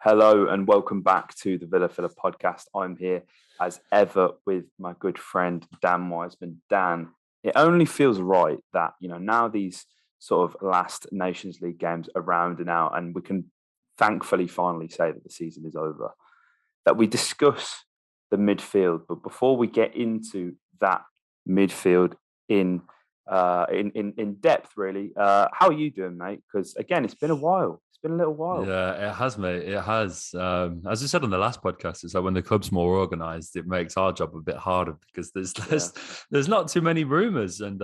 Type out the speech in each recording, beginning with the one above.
Hello and welcome back to the Villa Filler podcast. I'm here as ever with my good friend Dan Wiseman. Dan, it only feels right that, now these sort of last Nations League games are round and out, and we can thankfully finally say that the season is over, that we discuss the midfield. But before we get into that midfield in in depth, really, how are you doing, mate? Because again, it's been a while. It's been a little while. Yeah, it has, mate. It has. As I said on the last podcast, it's like when the club's more organised, it makes our job a bit harder because there's Yeah. there's, there's not too many rumours, and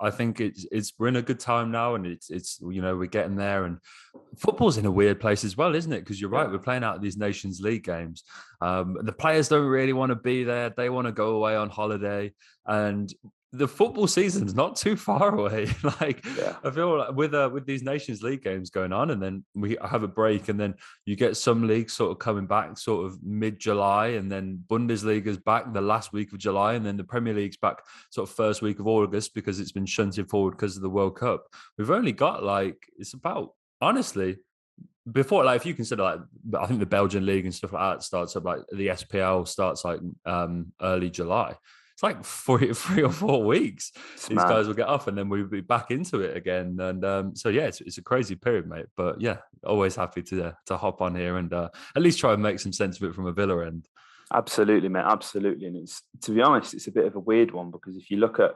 I think it's we're in a good time now, and it's we're getting there, and football's in a weird place as well, isn't it? Because you're right, Yeah. we're playing out these Nations League games. The players don't really want to be there; they want to go away on holiday, and the football season's not too far away. Like Yeah. I feel like with these Nations League games going on, and then we have a break, and then you get some leagues sort of coming back sort of mid-July, and then Bundesliga's back the last week of July, and then the Premier League's back sort of first week of August because it's been shunted forward because of the World Cup. We've only got it's about honestly before, like if you consider like I think the Belgian league and stuff like that starts up, like the SPL starts like early July. It's like three or 4 weeks. It's These mad. guys will get off and then we'll be back into it again. And so yeah, it's a crazy period, mate. But yeah, always happy to hop on here and at least try and make some sense of it from a Villa end. Absolutely, mate. Absolutely. And it's, to be honest, it's a bit of a weird one because if you look at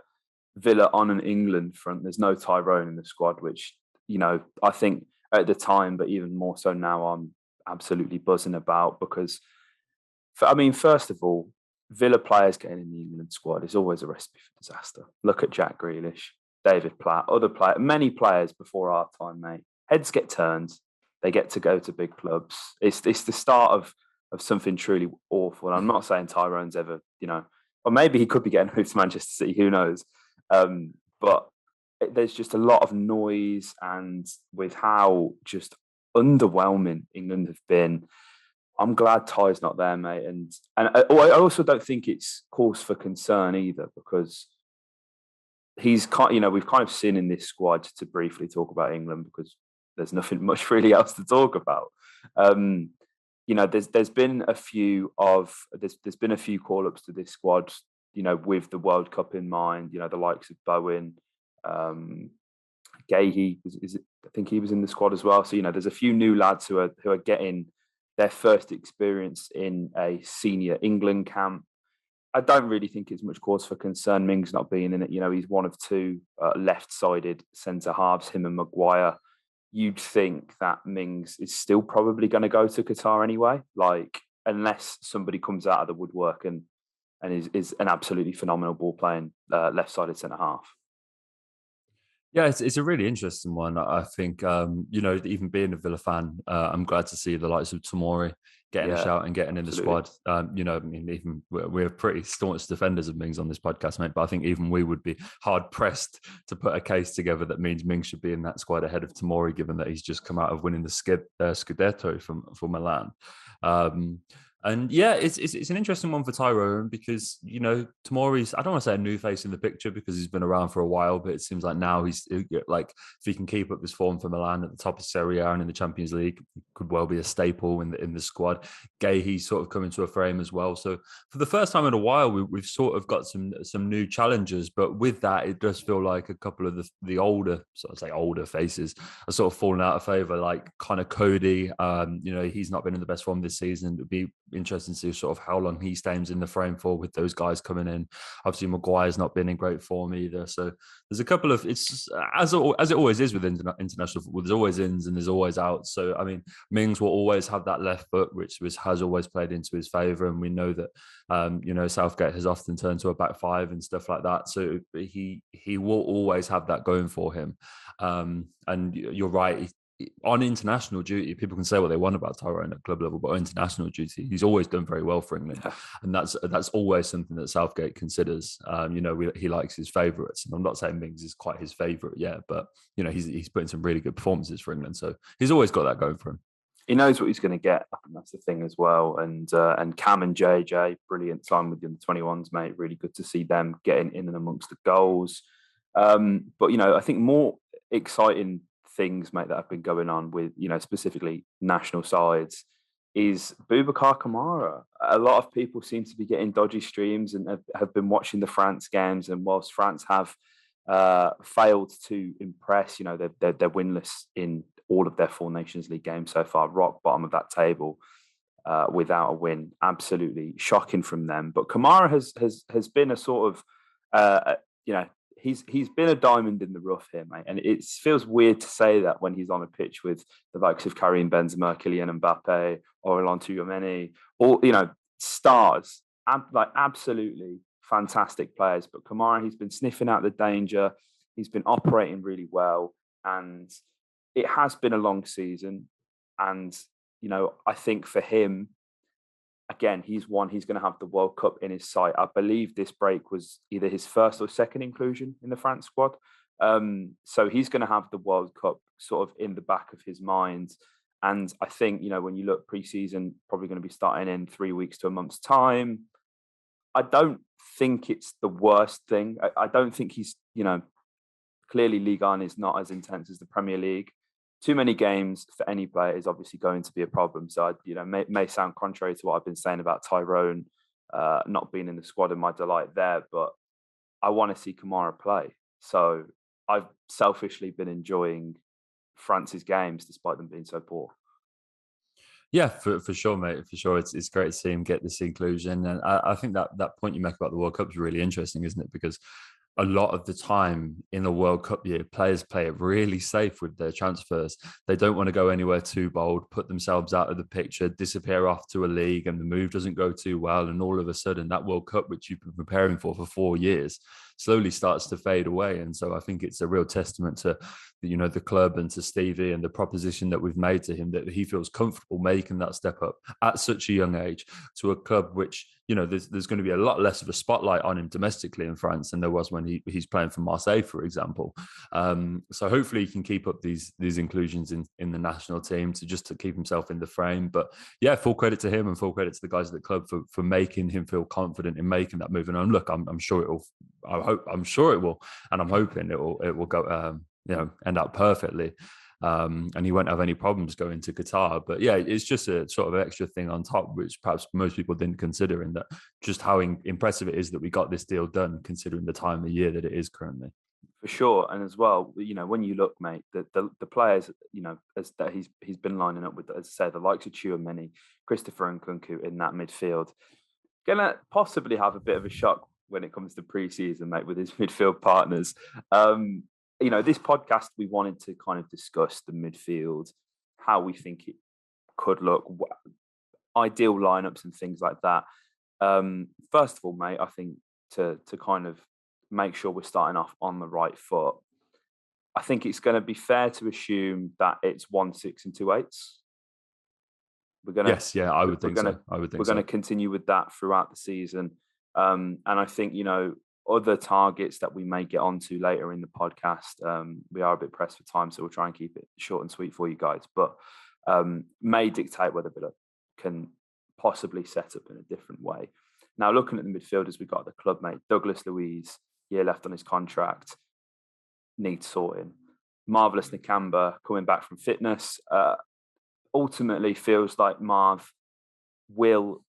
Villa on an England front, there's no Tyrone in the squad, which, I think at the time, but even more so now, I'm absolutely buzzing about because, first of all, Villa players getting in the England squad is always a recipe for disaster. Look at Jack Grealish, David Platt, many players before our time, mate. Heads get turned. They get to go to big clubs. It's the start of something truly awful. And I'm not saying Tyrone's ever, or maybe he could be getting moved to Manchester City. Who knows? But there's just a lot of noise, and with how just underwhelming England have been, I'm glad Ty's not there, mate. And I also don't think it's cause for concern either because he's kind. We've kind of seen in this squad, to briefly talk about England because there's nothing much really else to talk about. Um, there's been a few there's been a few call ups to this squad. With the World Cup in mind. The likes of Bowen, Gahey I think he was in the squad as well. So there's a few new lads who are getting their first experience in a senior England camp. I don't really think it's much cause for concern. Mings not being in it. He's one of two left-sided centre halves, him and Maguire. You'd think that Mings is still probably going to go to Qatar anyway, like unless somebody comes out of the woodwork and is an absolutely phenomenal ball playing left-sided centre half. Yeah, it's a really interesting one. I think, even being a Villa fan, I'm glad to see the likes of Tomori getting a Yeah, shout and getting in the absolutely. squad. Even we're pretty staunch defenders of Mings on this podcast, mate. But I think even we would be hard pressed to put a case together that means Mings should be in that squad ahead of Tomori, given that he's just come out of winning the Scudetto for Milan. Um, and yeah, it's an interesting one for Tyrone because Tomori's, I don't want to say a new face in the picture because he's been around for a while, but it seems like now he's like if he can keep up his form for Milan at the top of Serie A and in the Champions League, could well be a staple in the squad. Gahey's sort of come into a frame as well. So for the first time in a while, we've sort of got some new challengers, but with that, it does feel like a couple of the older, sort of say older faces, are sort of falling out of favour. Like Conor Cody, he's not been in the best form this season. It'd be interesting to see sort of how long he stays in the frame for with those guys coming in. Obviously, Maguire's not been in great form either. So there's a couple of it's as it always is with international football. There's always ins and there's always outs. So Mings will always have that left foot, which has always played into his favour, and we know that Southgate has often turned to a back five and stuff like that. So he will always have that going for him. And you're right. On international duty, people can say what they want about Tyrone at club level, but on international duty, he's always done very well for England, Yeah. and that's always something that Southgate considers. He likes his favourites, and I'm not saying Mings is quite his favourite yet, but he's putting some really good performances for England, so he's always got that going for him. He knows what he's going to get, and that's the thing as well. And Cam and JJ, brilliant time with the 21s, mate. Really good to see them getting in and amongst the goals. But I think more exciting things, mate, that have been going on with specifically national sides. is Boubacar Kamara. A lot of people seem to be getting dodgy streams and have been watching the France games. And whilst France have failed to impress, they're winless in all of their 4 Nations League games so far, rock bottom of that table without a win. Absolutely shocking from them. But Kamara has been a sort of, he's been a diamond in the rough here, mate. And it feels weird to say that when he's on a pitch with the likes of Karim Benzema, Kylian Mbappe, Aurelien Tchouameni, all, stars, absolutely fantastic players. But Kamara, he's been sniffing out the danger. He's been operating really well. And it has been a long season. And, I think for him, again, he's going to have the World Cup in his sight. I believe this break was either his first or second inclusion in the France squad. So he's going to have the World Cup sort of in the back of his mind. And I think, when you look pre-season, probably going to be starting in 3 weeks to a month's time. I don't think it's the worst thing. I don't think he's, clearly Ligue 1 is not as intense as the Premier League. Too many games for any player is obviously going to be a problem. So, may sound contrary to what I've been saying about Tyrone not being in the squad and my delight there, but I want to see Kamara play. So I've selfishly been enjoying France's games despite them being so poor. Yeah, for sure, mate. For sure, it's great to see him get this inclusion, and I think that point you make about the World Cup is really interesting, isn't it? Because a lot of the time in the World Cup year, players play it really safe with their transfers. They don't want to go anywhere too bold, put themselves out of the picture, disappear off to a league, and the move doesn't go too well. And all of a sudden, that World Cup, which you've been preparing for 4 years, slowly starts to fade away. And so I think it's a real testament to, the club and to Stevie and the proposition that we've made to him, that he feels comfortable making that step up at such a young age to a club which, there's going to be a lot less of a spotlight on him domestically in France than there was when he's playing for Marseille, for example. So hopefully he can keep up these inclusions in the national team to keep himself in the frame. But yeah, full credit to him and full credit to the guys at the club for making him feel confident in making that move. And look, I'm sure it will, and I'm hoping it will go, end up perfectly. And he won't have any problems going to Qatar. But yeah, it's just a sort of extra thing on top, which perhaps most people didn't consider, in that just how impressive it is that we got this deal done, considering the time of year that it is currently. For sure. And as well, when you look, mate, the players, as that he's been lining up with, as I say, the likes of Tchouameni, Christopher Nkunku in that midfield, gonna possibly have a bit of a shock when it comes to pre-season, mate, with his midfield partners. This podcast, we wanted to kind of discuss the midfield, how we think it could look, ideal lineups and things like that. First of all, mate, I think to kind of make sure we're starting off on the right foot, I think it's going to be fair to assume that it's 1-6 and 2 8s. Yes, yeah, I would think so. We're going to continue with that throughout the season. And I think, other targets that we may get onto later in the podcast, we are a bit pressed for time, so we'll try and keep it short and sweet for you guys, but may dictate whether Villa can possibly set up in a different way. Now, looking at the midfielders, we've got the club, mate. Douglas Luiz, year left on his contract, needs sorting. Marvelous Nakamba coming back from fitness. Ultimately feels like Marv will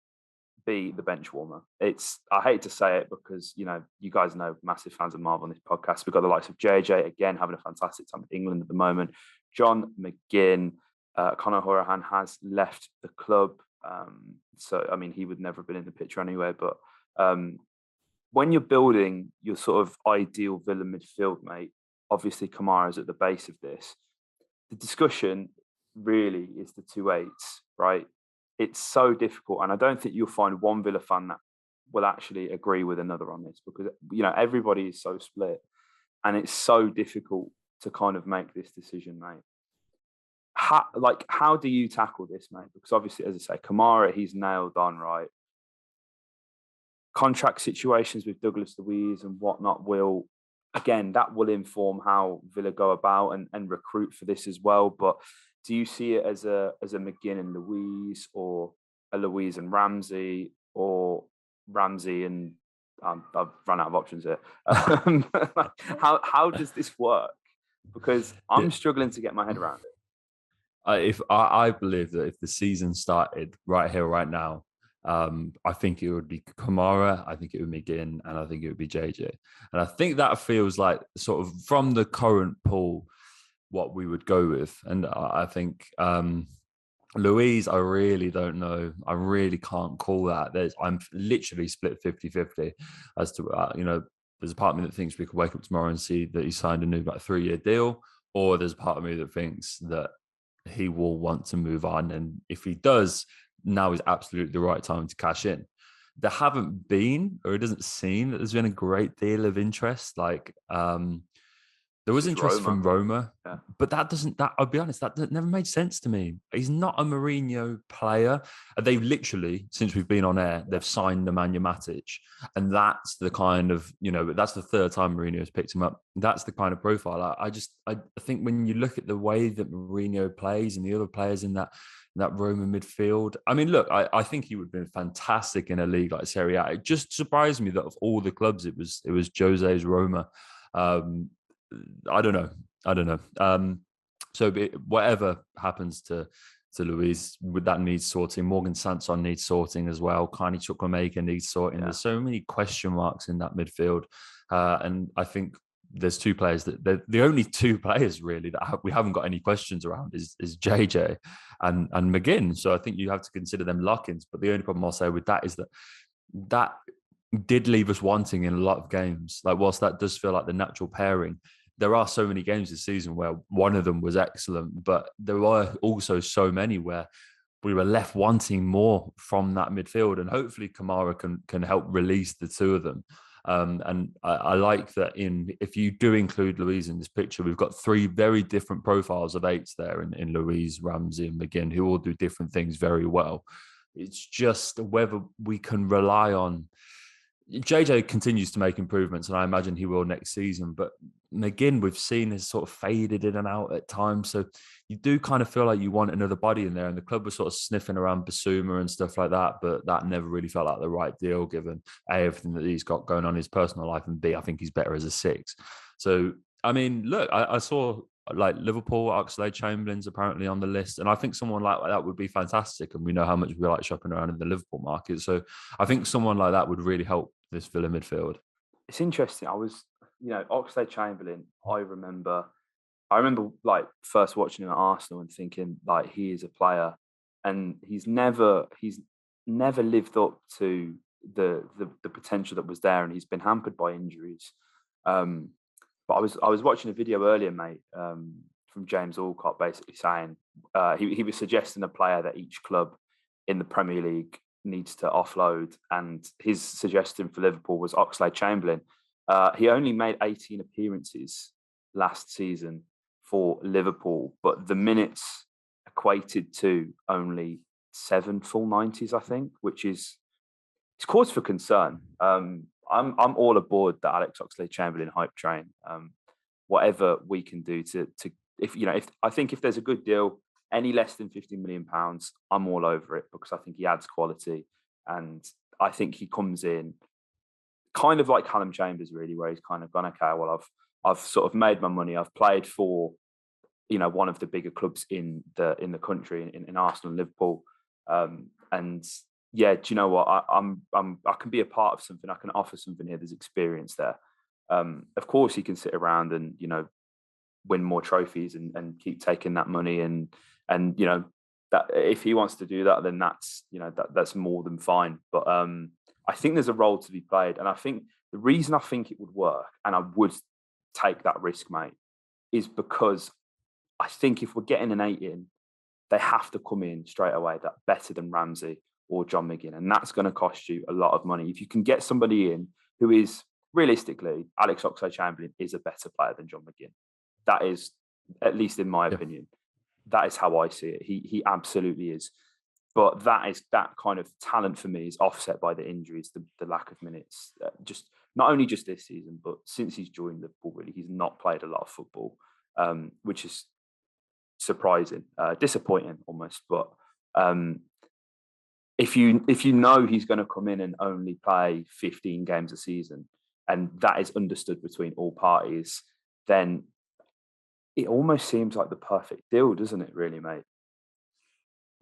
be the bench warmer. I hate to say it because, you guys know, massive fans of Marv on this podcast. We've got the likes of JJ, again, having a fantastic time with England at the moment. John McGinn, Conor Horahan has left the club. So, I mean, he would never have been in the picture anyway. But when you're building your sort of ideal Villa midfield, mate, obviously Kamara's at the base of this. The discussion really is the 2 8s, right? It's so difficult, and I don't think you'll find one Villa fan that will actually agree with another on this, because everybody is so split, and it's so difficult to kind of make this decision, mate. How do you tackle this, mate? Because obviously, as I say, Kamara, he's nailed on, right? Contract situations with Douglas Luiz and whatnot will inform how Villa go about and recruit for this as well. But do you see it as a McGinn and Luiz, or a Luiz and Ramsey, or Ramsey and I've run out of options here. How does this work? Because I'm struggling to get my head around it. I believe that if the season started right here, right now, I think it would be Kamara, I think it would be McGinn, and I think it would be JJ. And I think that feels like sort of from the current pool what we would go with. And I think Louise, I really don't know. I really can't call that. I'm literally split 50-50 as to, there's a part of me that thinks we could wake up tomorrow and see that he signed a new 3-year deal, or there's a part of me that thinks that he will want to move on. And if he does, now is absolutely the right time to cash in. There haven't been, or it doesn't seem that there's been a great deal of interest. There was interest from Roma, yeah. But I'll be honest, that never made sense to me. He's not a Mourinho player. They've literally, since we've been on air, they've signed Nemanja Matic. And that's the kind of, that's the third time Mourinho has picked him up. That's the kind of profile. I think when you look at the way that Mourinho plays and the other players in that Roma midfield, I mean, look, I think he would have been fantastic in a league like Serie A. It just surprised me that of all the clubs, it was Jose's Roma. I don't know. So whatever happens to Luis, that needs sorting. Morgan Sanson needs sorting as well. Carney Chukwuemeka needs sorting. Yeah. There's so many question marks in that midfield. And I think there's two players the only two players really that we haven't got any questions around is JJ and McGinn. So I think you have to consider them lock-ins. But the only problem I'll say with that is that did leave us wanting in a lot of games. Like, whilst that does feel like the natural pairing, there are so many games this season where one of them was excellent, but there were also so many where we were left wanting more from that midfield. And hopefully Kamara can help release the two of them. And I like that if you do include Louise in this picture, we've got three very different profiles of eights there in Louise, Ramsey and McGinn, who all do different things very well. It's just whether we can rely on... JJ continues to make improvements, and I imagine he will next season. But McGinn, we've seen, has sort of faded in and out at times. So you do kind of feel like you want another body in there. And the club was sort of sniffing around Basuma and stuff like that, but that never really felt like the right deal, given A, everything that he's got going on in his personal life, and B, I think he's better as a six. So, I mean, look, I saw like Liverpool, Oxlade-Chamberlain's apparently on the list. And I think someone like that would be fantastic. And we know how much we like shopping around in the Liverpool market. So I think someone like that would really help this Villa midfield. It's interesting. I was, Oxlade-Chamberlain, I remember like first watching him at Arsenal and thinking like he is a player, and he's never lived up to the potential that was there, and he's been hampered by injuries. But I was watching a video earlier, mate, from James Alcott, basically saying he was suggesting a player that each club in the Premier League needs to offload, and his suggestion for Liverpool was Oxlade-Chamberlain. He only made 18 appearances last season for Liverpool, but the minutes equated to only 7 full 90s, I think, which is it's cause for concern. I'm all aboard the Alex Oxlade-Chamberlain hype train. Whatever we can do to if I think if there's a good deal, any less than £50 million, I'm all over it, because I think he adds quality, and I think he comes in kind of like Callum Chambers, really, where he's kind of gone, okay, well, I've sort of made my money. I've played for one of the bigger clubs in the country, in Arsenal and Liverpool, and yeah, do you know what? I can be a part of something. I can offer something here. There's experience there. Of course, he can sit around and win more trophies and keep taking that money, and that if he wants to do that, then that's more than fine. But I think there's a role to be played, and I think the reason I think it would work, and I would take that risk, mate, is because I think if we're getting an 8 in, they have to come in straight away that better than Ramsey or John McGinn, and that's going to cost you a lot of money. If you can get somebody in who is realistically, Alex Oxlade-Chamberlain is a better player than John McGinn. That is, at least in my opinion, that is how I see it. He absolutely is. But that kind of talent for me is offset by the injuries, the lack of minutes. Just not only just this season, but since he's joined Liverpool, really, he's not played a lot of football, which is surprising, disappointing almost. But if you know he's going to come in and only play 15 games a season, and that is understood between all parties, then it almost seems like the perfect deal, doesn't it, really, mate?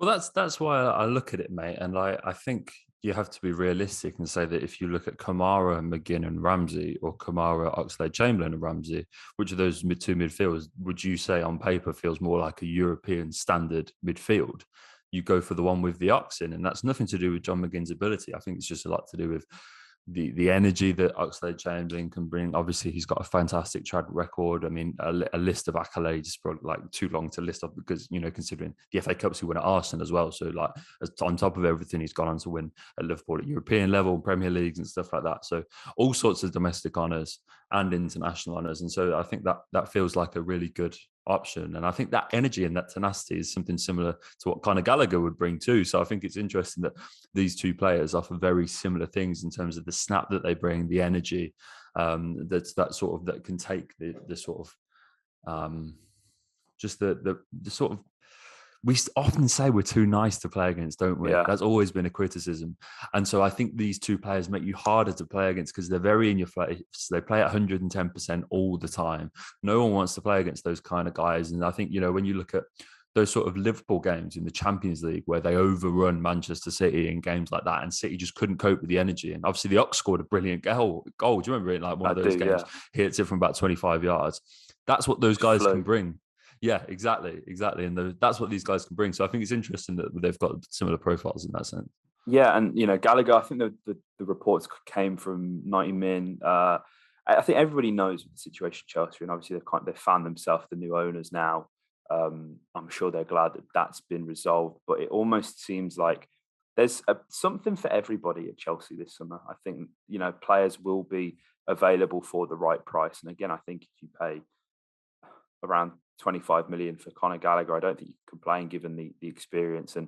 Well, that's why I look at it, mate. And I think you have to be realistic and say that if you look at Kamara, McGinn, and Ramsey, or Kamara, Oxlade-Chamberlain, and Ramsey, which of those two midfielders would you say on paper feels more like a European standard midfield? You go for the one with the Ox in, and that's nothing to do with John McGinn's ability. I think it's just a lot to do with the energy that Oxlade-Chamberlain can bring. Obviously, he's got a fantastic track record. I mean, a list of accolades is probably like too long to list off because, considering the FA Cups he won at Aston as well. So like on top of everything, he's gone on to win at Liverpool at European level, Premier Leagues and stuff like that. So all sorts of domestic honours and international honours. And so I think that feels like a really good option. And I think that energy and that tenacity is something similar to what Conor Gallagher would bring too. So I think it's interesting that these two players offer very similar things in terms of the snap that they bring, the energy that can take the sort of just the sort of, we often say we're too nice to play against, don't we? Yeah. That's always been a criticism. And so I think these two players make you harder to play against because they're very in your face. They play at 110% all the time. No one wants to play against those kind of guys. And I think, when you look at those sort of Liverpool games in the Champions League where they overrun Manchester City in games like that, and City just couldn't cope with the energy. And obviously the Ox scored a brilliant goal. Do you remember it? Like one of those games, hits it from about 25 yards. That's what those guys can bring. Yeah, exactly. And that's what these guys can bring. So I think it's interesting that they've got similar profiles in that sense. Yeah, and Gallagher, I think the reports came from 90 Min. I think everybody knows the situation at Chelsea, and obviously they've found themselves the new owners now. I'm sure they're glad that that's been resolved, but it almost seems like there's something for everybody at Chelsea this summer. I think players will be available for the right price, and again, I think if you pay around 25 million for Conor Gallagher, I don't think you can complain given the experience. And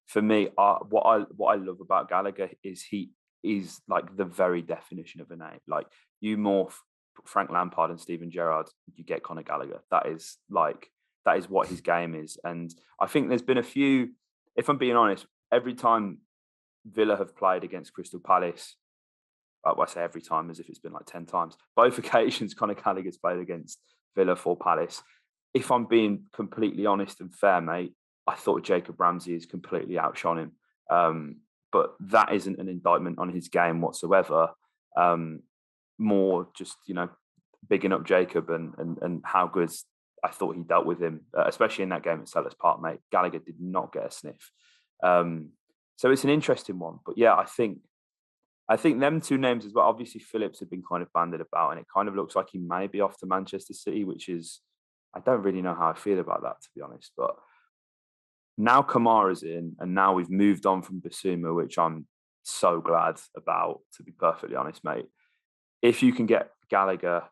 for me, what I love about Gallagher is he is like the very definition of an eight. Like you morph Frank Lampard and Steven Gerrard, you get Conor Gallagher. That is what his game is. And I think there's been a few, if I'm being honest, every time Villa have played against Crystal Palace, I say every time as if it's been like 10 times, both occasions Conor Gallagher's played against Villa for Palace. If I'm being completely honest and fair, mate, I thought Jacob Ramsey has completely outshone him. But that isn't an indictment on his game whatsoever. More just, bigging up Jacob and how good I thought he dealt with him, especially in that game at Selhurst Park, mate. Gallagher did not get a sniff. So it's an interesting one. But yeah, I think them two names as well. Obviously, Phillips had been kind of bandied about, and it kind of looks like he may be off to Manchester City, which is, I don't really know how I feel about that, to be honest. But now Kamara's in, and now we've moved on from Basuma, which I'm so glad about, to be perfectly honest, mate. If you can get Gallagher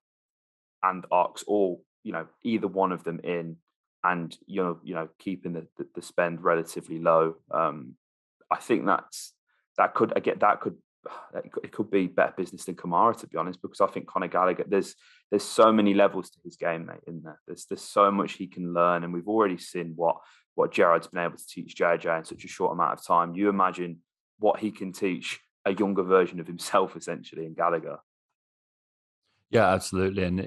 and Ox, or either one of them in, and keeping the spend relatively low, I think it could be better business than Kamara, to be honest, because I think Conor Gallagher, there's so many levels to his game, mate, in there. There's so much he can learn, and we've already seen what Gerrard's been able to teach JJ in such a short amount of time. You imagine what he can teach a younger version of himself, essentially, in Gallagher. Yeah, absolutely, and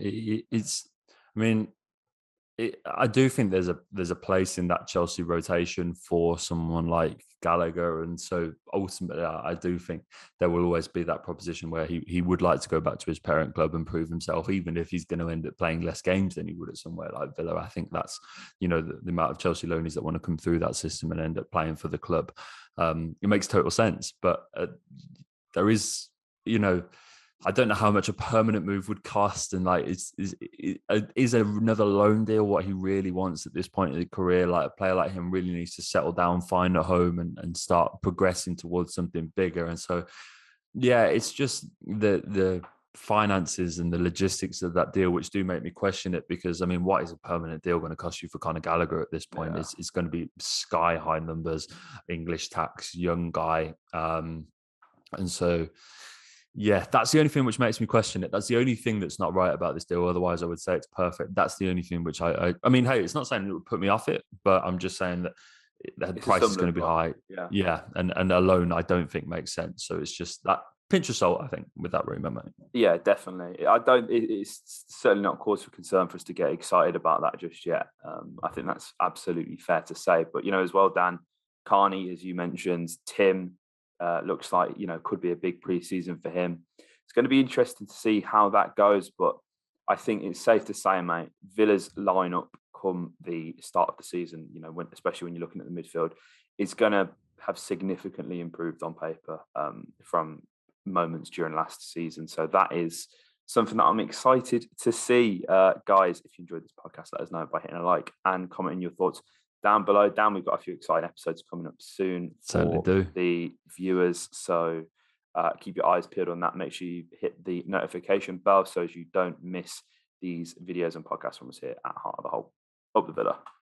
I do think there's a place in that Chelsea rotation for someone like Gallagher, and so ultimately, I do think there will always be that proposition where he would like to go back to his parent club and prove himself, even if he's going to end up playing less games than he would at somewhere like Villa. I think that's the amount of Chelsea loanies that want to come through that system and end up playing for the club. It makes total sense, but there is I don't know how much a permanent move would cost, and is another loan deal what he really wants at this point in his career? Like a player like him really needs to settle down, find a home, and start progressing towards something bigger. And so, yeah, it's just the finances and the logistics of that deal which do make me question it, because what is a permanent deal going to cost you for Conor Gallagher at this point? Yeah. It's going to be sky high numbers, English tax, young guy, and so. Yeah, that's the only thing which makes me question it. That's the only thing that's not right about this deal. Otherwise, I would say it's perfect. That's the only thing which hey, it's not saying it would put me off it, but I'm just saying that the price is going to be high. Yeah. And a loan I don't think makes sense. So it's just that pinch of salt, I think, with that rumour, mate. Yeah, definitely. It's certainly not cause for concern for us to get excited about that just yet. I think that's absolutely fair to say. But, as well, Dan, Carney, as you mentioned, Tim looks like, could be a big pre-season for him. It's going to be interesting to see how that goes, but I think it's safe to say, mate, Villa's lineup come the start of the season, especially when you're looking at the midfield, is going to have significantly improved on paper from moments during last season. So that is something that I'm excited to see. Guys, if you enjoyed this podcast, let us know by hitting a like and commenting your thoughts down below. Dan, we've got a few exciting episodes coming up soon for the viewers. So keep your eyes peeled on that. Make sure you hit the notification bell so as you don't miss these videos and podcasts from us here at Heart of the Holte. Up the Villa.